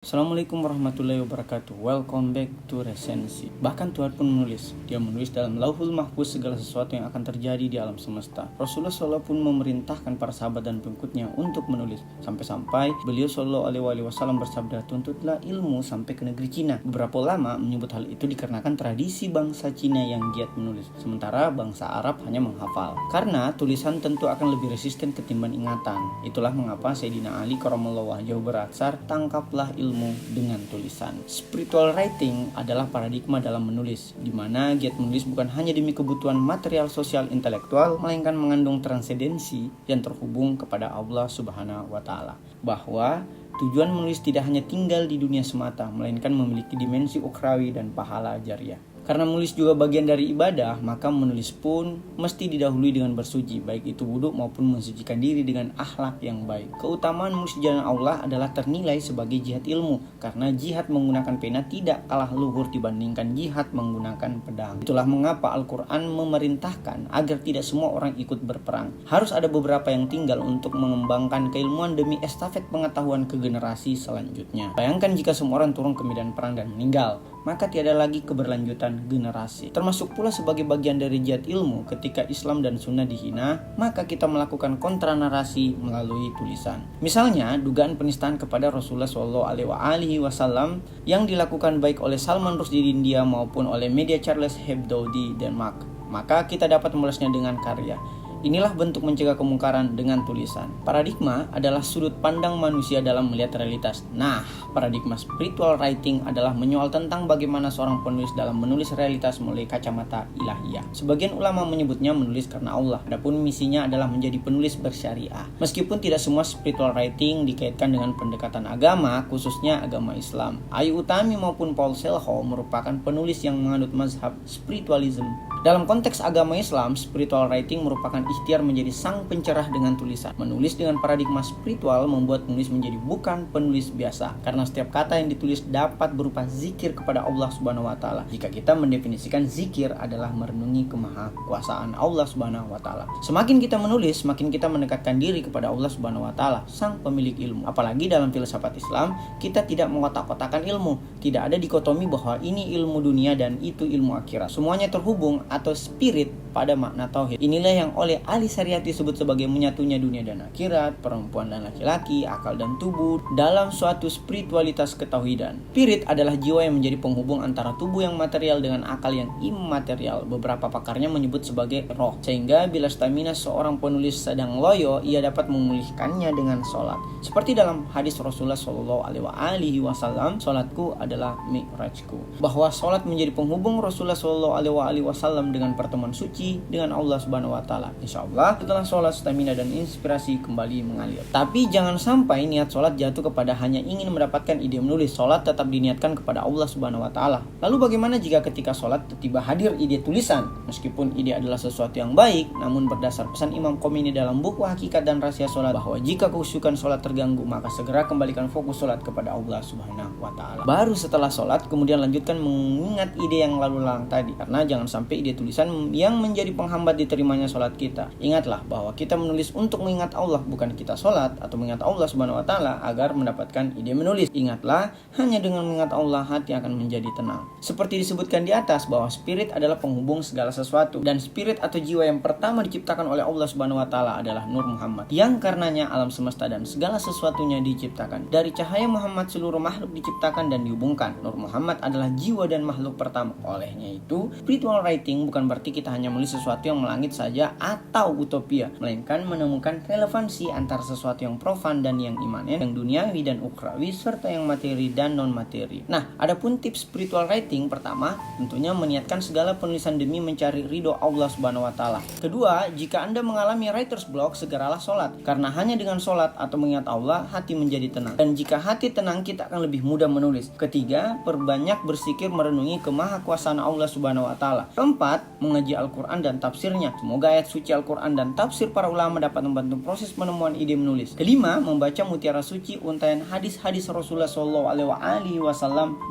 Assalamualaikum warahmatullahi wabarakatuh. Welcome back to Resensi. Bahkan Tuhan pun menulis. Dia menulis dalam Lauhul Mahfuz segala sesuatu yang akan terjadi di alam semesta. Rasulullah SAW pun memerintahkan para sahabat dan pengikutnya untuk menulis. Sampai-sampai beliau SAW bersabda, tuntutlah ilmu sampai ke negeri Cina. Beberapa ulama menyebut hal itu dikarenakan tradisi bangsa Cina yang giat menulis. Sementara bangsa Arab hanya menghafal. Karena tulisan tentu akan lebih resisten ketimbang ingatan. Itulah mengapa Sayyidina Ali karramallahu wajhahu beraksar, tangkaplah ilmu dengan tulisan. Spiritual writing adalah paradigma dalam menulis, di mana giat menulis bukan hanya demi kebutuhan material sosial intelektual, melainkan mengandung transendensi yang terhubung kepada Allah Subhanahu wa Ta'ala. Bahwa tujuan menulis tidak hanya tinggal di dunia semata, melainkan memiliki dimensi ukhrawi dan pahala jariah. Karena menulis juga bagian dari ibadah, maka menulis pun mesti didahului dengan bersuci, baik itu wudhu maupun mensucikan diri dengan akhlak yang baik. Keutamaan menulis di jalan Allah adalah ternilai sebagai jihad ilmu, karena jihad menggunakan pena tidak kalah luhur dibandingkan jihad menggunakan pedang. Itulah mengapa Al-Quran memerintahkan agar tidak semua orang ikut berperang. Harus ada beberapa yang tinggal untuk mengembangkan keilmuan demi estafet pengetahuan ke generasi selanjutnya. Bayangkan jika semua orang turun ke medan perang dan meninggal, maka tiada lagi keberlanjutan generasi. Termasuk pula sebagai bagian dari jihad ilmu, ketika Islam dan Sunnah dihina, maka kita melakukan kontra narasi melalui tulisan. Misalnya, dugaan penistaan kepada Rasulullah SAW yang dilakukan baik oleh Salman Rushdie di India maupun oleh media Charles Hebdo di Denmark. Maka kita dapat membalasnya dengan karya. Inilah bentuk mencegah kemungkaran dengan tulisan. Paradigma adalah sudut pandang manusia dalam melihat realitas. Nah, paradigma spiritual writing adalah menyoal tentang bagaimana seorang penulis dalam menulis realitas melalui kacamata ilahiyah. Sebagian ulama menyebutnya menulis karena Allah. Adapun misinya adalah menjadi penulis bersyariah. Meskipun tidak semua spiritual writing dikaitkan dengan pendekatan agama, khususnya agama Islam. Ayu Utami maupun Paul Selho merupakan penulis yang menganut mazhab spiritualism. Dalam konteks agama Islam, spiritual writing merupakan ikhtiar menjadi sang pencerah dengan tulisan. Menulis dengan paradigma spiritual membuat penulis menjadi bukan penulis biasa, karena setiap kata yang ditulis dapat berupa zikir kepada Allah Subhanahu wa Ta'ala. Jika kita mendefinisikan zikir adalah merenungi kemahakuasaan Allah Subhanahu wa Ta'ala. Semakin kita menulis, semakin kita mendekatkan diri kepada Allah Subhanahu wa Ta'ala, sang pemilik ilmu. Apalagi dalam filsafat Islam, kita tidak mengotak-kotakan ilmu. Tidak ada dikotomi bahwa ini ilmu dunia dan itu ilmu akhirat. Semuanya terhubung atau spirit pada makna tauhid. Inilah yang oleh ahli syariat disebut sebagai menyatunya dunia dan akhirat, perempuan dan laki-laki, akal dan tubuh dalam suatu spiritualitas ketauhidan. Spirit adalah jiwa yang menjadi penghubung antara tubuh yang material dengan akal yang immaterial. Beberapa pakarnya menyebut sebagai roh. Sehingga bila stamina seorang penulis sedang loyo, ia dapat memulihkannya dengan sholat. Seperti dalam hadis Rasulullah SAW, sholatku adalah mi'rajku. Bahwa sholat menjadi penghubung Rasulullah SAW dengan pertemuan suci dengan Allah Subhanahu wa Ta'ala. Insyaallah setelah sholat stamina dan inspirasi kembali mengalir. Tapi jangan sampai niat sholat jatuh kepada hanya ingin mendapatkan ide menulis. Sholat tetap diniatkan kepada Allah Subhanahu wa Ta'ala. Lalu bagaimana jika ketika sholat tiba hadir ide tulisan? Meskipun ide adalah sesuatu yang baik, namun berdasar pesan Imam Khomeini dalam buku Hakikat dan Rahasia Sholat, bahwa jika kekhusyukan sholat terganggu, maka segera kembalikan fokus sholat kepada Allah Subhanahu wa Ta'ala. Baru setelah sholat kemudian lanjutkan mengingat ide yang lalu lalang tadi, karena jangan sampai ide tulisan yang menjadi penghambat diterimanya sholat kita. Ingatlah bahwa kita menulis untuk mengingat Allah, bukan kita sholat atau mengingat Allah Subhanahu wa Ta'ala agar mendapatkan ide menulis. Ingatlah, hanya dengan mengingat Allah hati akan menjadi tenang. Seperti disebutkan di atas bahwa spirit adalah penghubung segala sesuatu, dan spirit atau jiwa yang pertama diciptakan oleh Allah Subhanahu wa Ta'ala adalah Nur Muhammad, yang karenanya alam semesta dan segala sesuatunya diciptakan. Dari cahaya Muhammad seluruh makhluk diciptakan dan dihubungkan. Nur Muhammad adalah jiwa dan makhluk pertama. Olehnya itu, spiritual writing bukan berarti kita hanya menulis sesuatu yang melangit saja atau utopia, melainkan menemukan relevansi antara sesuatu yang profan dan yang imanen, yang duniawi dan ukhrawi, serta yang materi dan non materi. Nah, adapun tips spiritual writing, pertama, tentunya meniatkan segala penulisan demi mencari ridho Allah Subhanahu wa Ta'ala. Kedua, jika Anda mengalami writer's block, segeralah sholat, karena hanya dengan sholat atau mengingat Allah, hati menjadi tenang. Dan jika hati tenang, kita akan lebih mudah menulis. Ketiga, perbanyak bersikir merenungi kemahakuasaan Allah Subhanahu wa Ta'ala. Keempat, mengaji Al-Quran dan tafsirnya. Semoga ayat suci suci Al-Quran dan tafsir para ulama dapat membantu proses penemuan ide menulis. Kelima, membaca mutiara suci untayan hadis-hadis Rasulullah SAW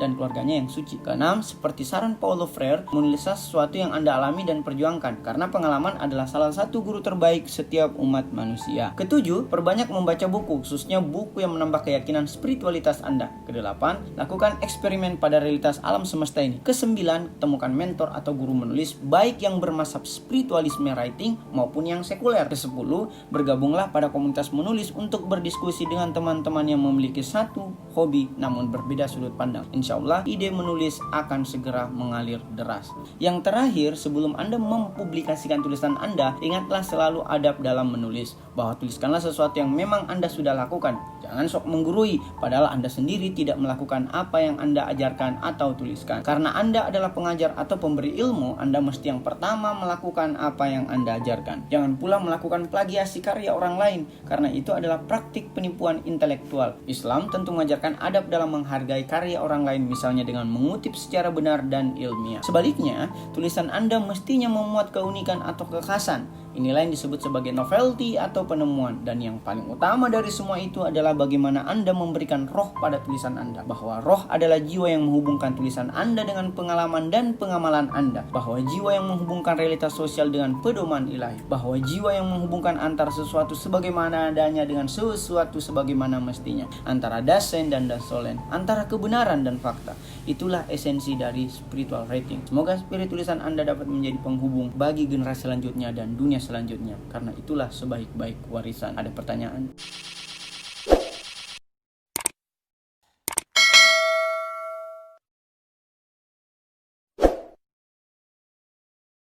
dan keluarganya yang suci. Keenam, seperti saran Paulo Freire, menulislah sesuatu yang Anda alami dan perjuangkan, karena pengalaman adalah salah satu guru terbaik setiap umat manusia. Ketujuh, perbanyak membaca buku, khususnya buku yang menambah keyakinan spiritualitas Anda. Kedelapan, lakukan eksperimen pada realitas alam semesta ini. Kesembilan, temukan mentor atau guru menulis, baik yang bermazhab spiritualisme writing maupun yang sekuler. Kesepuluh, bergabunglah pada komunitas menulis untuk berdiskusi dengan teman-teman yang memiliki satu hobi namun berbeda sudut pandang. Insya Allah, ide menulis akan segera mengalir deras. Yang terakhir, sebelum Anda mempublikasikan tulisan Anda, ingatlah selalu adab dalam menulis, bahwa tuliskanlah sesuatu yang memang Anda sudah lakukan. Jangan sok menggurui, padahal Anda sendiri tidak melakukan apa yang Anda ajarkan atau tuliskan. Karena Anda adalah pengajar atau pemberi ilmu, Anda mesti yang pertama melakukan apa yang Anda ajarkan. Jangan pula melakukan plagiasi karya orang lain, karena itu adalah praktik penipuan intelektual. Islam tentu mengajarkan adab dalam menghargai karya orang lain, misalnya dengan mengutip secara benar dan ilmiah. Sebaliknya, tulisan Anda mestinya memuat keunikan atau kekhasan. Inilah yang disebut sebagai novelty atau penemuan. Dan yang paling utama dari semua itu adalah bagaimana Anda memberikan roh pada tulisan Anda. Bahwa roh adalah jiwa yang menghubungkan tulisan Anda dengan pengalaman dan pengamalan Anda. Bahwa jiwa yang menghubungkan realitas sosial dengan pedoman ilahi. Bahwa jiwa yang menghubungkan antara sesuatu sebagaimana adanya dengan sesuatu sebagaimana mestinya. Antara dasen dan dasolen. Antara kebenaran dan fakta. Itulah esensi dari spiritual writing. Semoga spirit tulisan Anda dapat menjadi penghubung bagi generasi selanjutnya dan dunia selanjutnya, karena itulah sebaik-baik warisan. Ada pertanyaan?